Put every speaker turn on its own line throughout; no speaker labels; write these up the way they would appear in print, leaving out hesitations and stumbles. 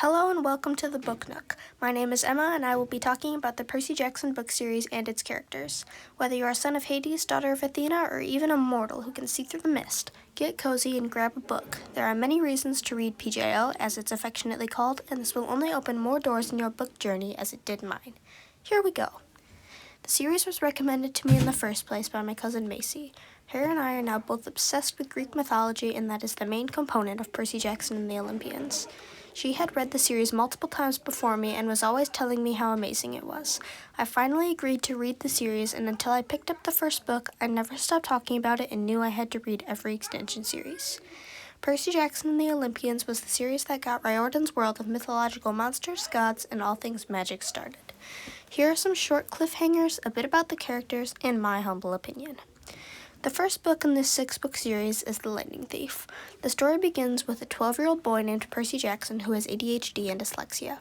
Hello and welcome to the Book Nook. My name is Emma and I will be talking about the Percy Jackson book series and its characters. Whether you are a son of Hades, daughter of Athena, or even a mortal who can see through the mist, get cozy and grab a book. There are many reasons to read PJO, as it's affectionately called, and this will only open more doors in your book journey as it did mine. Here we go. The series was recommended to me in the first place by my cousin Macy. Her and I are now both obsessed with Greek mythology, and that is the main component of Percy Jackson and the Olympians. She had read the series multiple times before me and was always telling me how amazing it was. I finally agreed to read the series, and until I picked up the first book, I never stopped talking about it and knew I had to read every extension series. Percy Jackson and the Olympians was the series that got Riordan's world of mythological monsters, gods, and all things magic started. Here are some short cliffhangers, a bit about the characters, and my humble opinion. The first book in this 6-book series is The Lightning Thief. The story begins with a 12-year-old boy named Percy Jackson who has ADHD and dyslexia.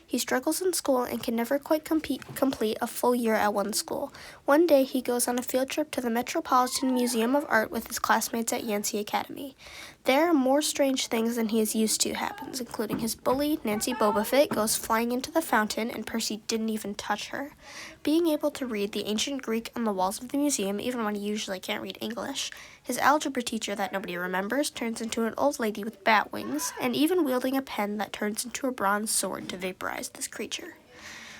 He struggles in school and can never quite complete a full year at one school. One day he goes on a field trip to the Metropolitan Museum of Art with his classmates at Yancey Academy. There, more strange things than he is used to happens, including his bully, Nancy Bobafit, goes flying into the fountain and Percy didn't even touch her. Being able to read the ancient Greek on the walls of the museum, even when he usually can't read English, his algebra teacher that nobody remembers turns into an old lady with bat wings, and even wielding a pen that turns into a bronze sword to vaporize this creature.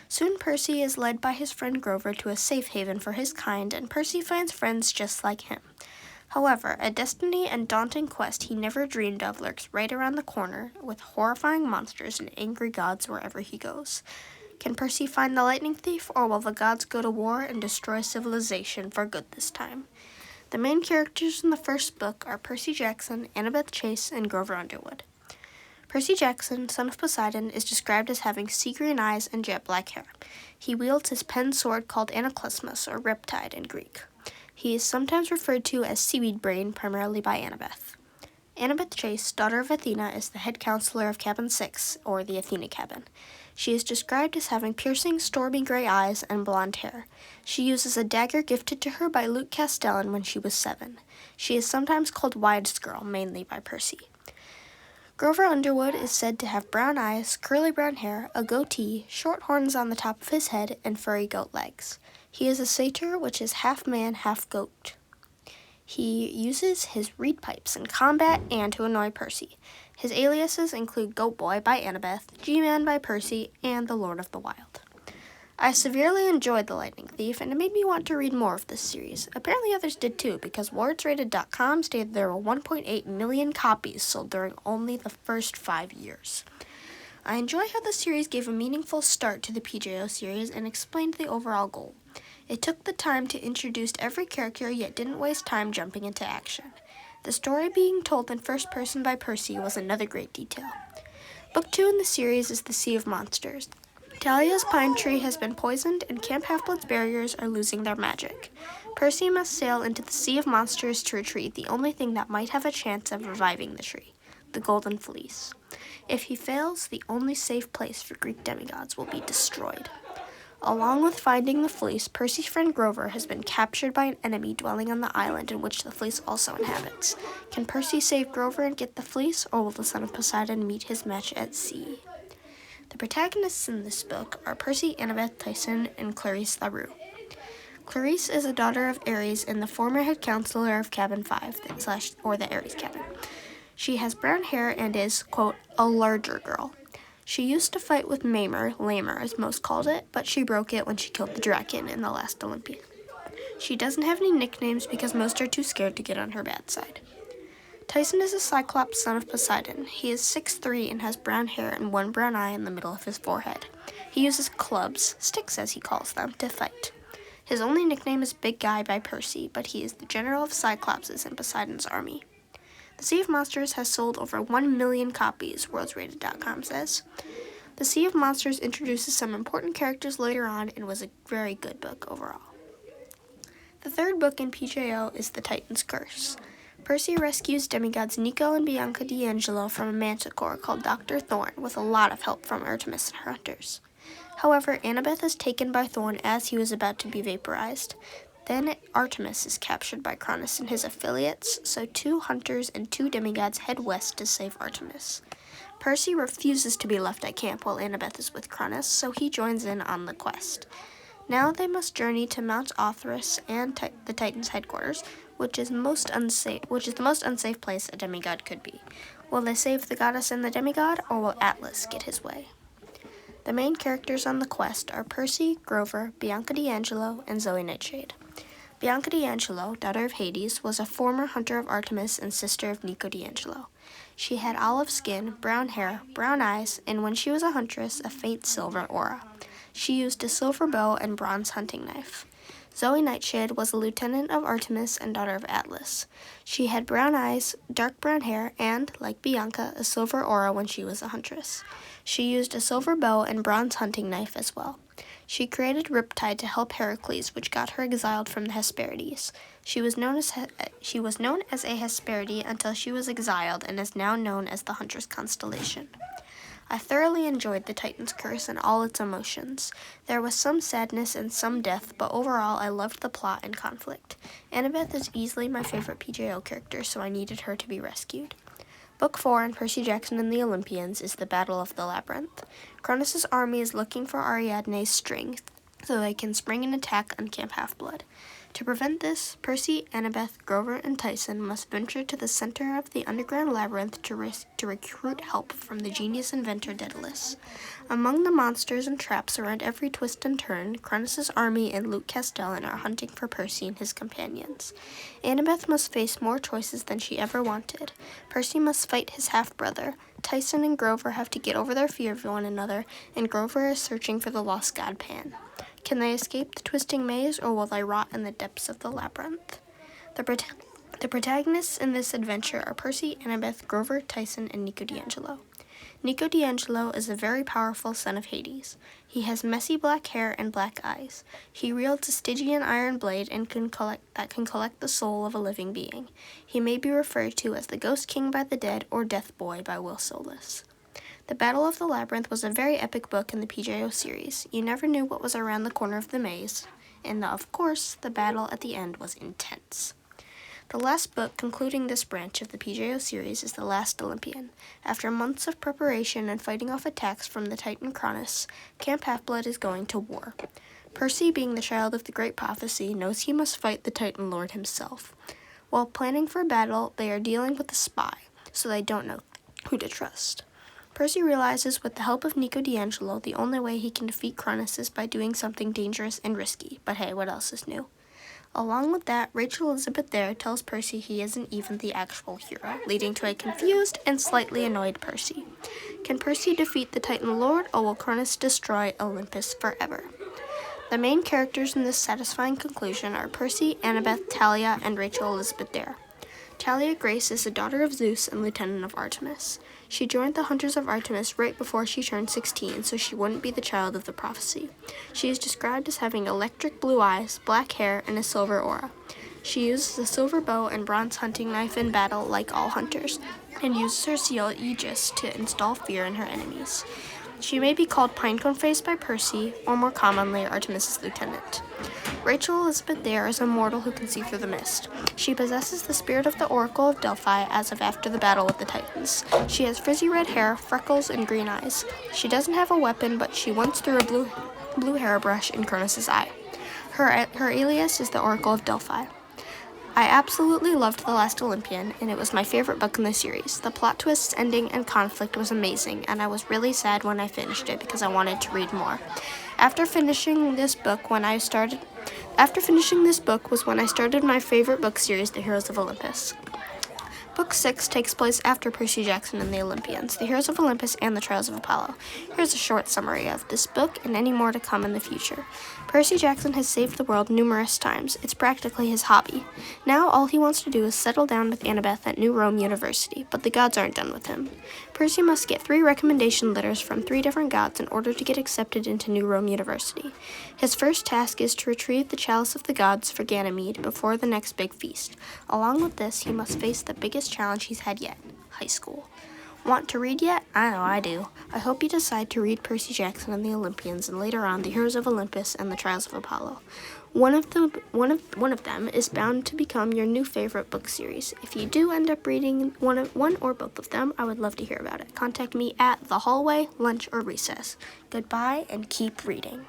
Soon Percy is led by his friend Grover to a safe haven for his kind, and Percy finds friends just like him. However, a destiny and daunting quest he never dreamed of lurks right around the corner, with horrifying monsters and angry gods wherever he goes. Can Percy find the Lightning Thief, or will the gods go to war and destroy civilization for good this time? The main characters in the first book are Percy Jackson, Annabeth Chase, and Grover Underwood. Percy Jackson, son of Poseidon, is described as having sea-green eyes and jet black hair. He wields his pen sword called Anaclysmus, or Riptide in Greek. He is sometimes referred to as Seaweed Brain, primarily by Annabeth. Annabeth Chase, daughter of Athena, is the head counselor of Cabin 6, or the Athena Cabin. She is described as having piercing, stormy gray eyes and blonde hair. She uses a dagger gifted to her by Luke Castellan when she was 7. She is sometimes called Wide's Girl, mainly by Percy. Grover Underwood is said to have brown eyes, curly brown hair, a goatee, short horns on the top of his head, and furry goat legs. He is a satyr, which is half man, half goat. He uses his reed pipes in combat and to annoy Percy. His aliases include Goat Boy by Annabeth, G-Man by Percy, and the Lord of the Wild. I severely enjoyed The Lightning Thief, and it made me want to read more of this series. Apparently others did too, because WordsRated.com stated there were 1.8 million copies sold during only the first 5 years. I enjoy how the series gave a meaningful start to the PJO series and explained the overall goal. It took the time to introduce every character, yet didn't waste time jumping into action. The story being told in first person by Percy was another great detail. Book 2 in the series is The Sea of Monsters. Talia's pine tree has been poisoned, and Camp Half-Blood's barriers are losing their magic. Percy must sail into the Sea of Monsters to retrieve the only thing that might have a chance of reviving the tree, the Golden Fleece. If he fails, the only safe place for Greek demigods will be destroyed. Along with finding the fleece, Percy's friend Grover has been captured by an enemy dwelling on the island in which the fleece also inhabits. Can Percy save Grover and get the fleece, or will the son of Poseidon meet his match at sea? The protagonists in this book are Percy, Annabeth, Tyson, and Clarice LaRue. Clarice is a daughter of Ares and the former head counselor of Cabin 5, or the Ares Cabin. She has brown hair and is, quote, a larger girl. She used to fight with Lamer as most called it, but she broke it when she killed the Draken in the last Olympian. She doesn't have any nicknames because most are too scared to get on her bad side. Tyson is a Cyclops son of Poseidon. He is 6'3" and has brown hair and one brown eye in the middle of his forehead. He uses clubs, sticks as he calls them, to fight. His only nickname is Big Guy by Percy, but he is the general of Cyclopses in Poseidon's army. The Sea of Monsters has sold over 1 million copies, WordsRated.com says. The Sea of Monsters introduces some important characters later on and was a very good book overall. The third book in PJO is The Titan's Curse. Percy rescues demigods Nico and Bianca D'Angelo from a manticore called Dr. Thorn with a lot of help from Artemis and her hunters. However, Annabeth is taken by Thorn as he was about to be vaporized. Then Artemis is captured by Cronus and his affiliates, so 2 hunters and 2 demigods head west to save Artemis. Percy refuses to be left at camp while Annabeth is with Cronus, so he joins in on the quest. Now they must journey to Mount Othrys and the Titans' headquarters, which is the most unsafe place a demigod could be. Will they save the goddess and the demigod, or will Atlas get his way? The main characters on the quest are Percy, Grover, Bianca D'Angelo, and Zoe Nightshade. Bianca D'Angelo, daughter of Hades, was a former hunter of Artemis and sister of Nico D'Angelo. She had olive skin, brown hair, brown eyes, and when she was a huntress, a faint silver aura. She used a silver bow and bronze hunting knife. Zoe Nightshade was a lieutenant of Artemis and daughter of Atlas. She had brown eyes, dark brown hair, and, like Bianca, a silver aura when she was a huntress. She used a silver bow and bronze hunting knife as well. She created Riptide to help Heracles, which got her exiled from the Hesperides. She was known as a Hesperide until she was exiled and is now known as the Huntress constellation. I thoroughly enjoyed the Titan's Curse and all its emotions. There was some sadness and some death, but overall I loved the plot and conflict. Annabeth is easily my favorite PJO character, so I needed her to be rescued. Book 4 in Percy Jackson and the Olympians is the Battle of the Labyrinth. Cronus' army is looking for Ariadne's strength so they can spring an attack on Camp Half-Blood. To prevent this, Percy, Annabeth, Grover, and Tyson must venture to the center of the underground labyrinth to recruit help from the genius inventor Daedalus. Among the monsters and traps around every twist and turn, Cronus' army and Luke Castellan are hunting for Percy and his companions. Annabeth must face more choices than she ever wanted. Percy must fight his half-brother. Tyson and Grover have to get over their fear of one another, and Grover is searching for the lost god Pan. Can they escape the twisting maze, or will they rot in the depths of the labyrinth? The protagonists in this adventure are Percy, Annabeth, Grover, Tyson, and Nico D'Angelo. Nico D'Angelo is a very powerful son of Hades. He has messy black hair and black eyes. He wields a Stygian iron blade and can collect the soul of a living being. He may be referred to as the Ghost King by the Dead or Death Boy by Will Solus. The Battle of the Labyrinth was a very epic book in the PJO series. You never knew what was around the corner of the maze, and of course, the battle at the end was intense. The last book concluding this branch of the PJO series is The Last Olympian. After months of preparation and fighting off attacks from the Titan Cronus, Camp Half-Blood is going to war. Percy, being the child of the Great Prophecy, knows he must fight the Titan Lord himself. While planning for battle, they are dealing with a spy, so they don't know who to trust. Percy realizes with the help of Nico D'Angelo, the only way he can defeat Cronus is by doing something dangerous and risky, but hey, what else is new? Along with that, Rachel Elizabeth there tells Percy he isn't even the actual hero, leading to a confused and slightly annoyed Percy. Can Percy defeat the Titan Lord, or will Cronus destroy Olympus forever? The main characters in this satisfying conclusion are Percy, Annabeth, Talia, and Rachel Elizabeth Dare. Talia Grace is the daughter of Zeus and lieutenant of Artemis. She joined the Hunters of Artemis right before she turned 16, so she wouldn't be the child of the prophecy. She is described as having electric blue eyes, black hair, and a silver aura. She uses a silver bow and bronze hunting knife in battle like all hunters, and uses her seal Aegis to install fear in her enemies. She may be called Pinecone Face by Percy, or more commonly, Artemis' lieutenant. Rachel Elizabeth Dare is a mortal who can see through the mist. She possesses the spirit of the Oracle of Delphi as of after the battle with the Titans. She has frizzy red hair, freckles, and green eyes. She doesn't have a weapon, but she once threw a blue hairbrush in Cronus' eye. Her alias is the Oracle of Delphi. I absolutely loved The Last Olympian, and it was my favorite book in the series. The plot twists, ending, and conflict was amazing, and I was really sad when I finished it because I wanted to read more. After finishing this book was when I started my favorite book series, The Heroes of Olympus. Book 6 takes place after Percy Jackson and the Olympians, The Heroes of Olympus, and The Trials of Apollo. Here's a short summary of this book and any more to come in the future. Percy Jackson has saved the world numerous times. It's practically his hobby. Now all he wants to do is settle down with Annabeth at New Rome University, but the gods aren't done with him. Percy must get 3 recommendation letters from 3 different gods in order to get accepted into New Rome University. His first task is to retrieve the Chalice of the Gods for Ganymede before the next big feast. Along with this, he must face the biggest challenge he's had yet, high school. Want to read yet? I know I do. I hope you decide to read Percy Jackson and the Olympians, and later on, The Heroes of Olympus and the Trials of Apollo. One of them is bound to become your new favorite book series. If you do end up reading one or both of them, I would love to hear about it. Contact me at the hallway, lunch, or recess. Goodbye, and keep reading.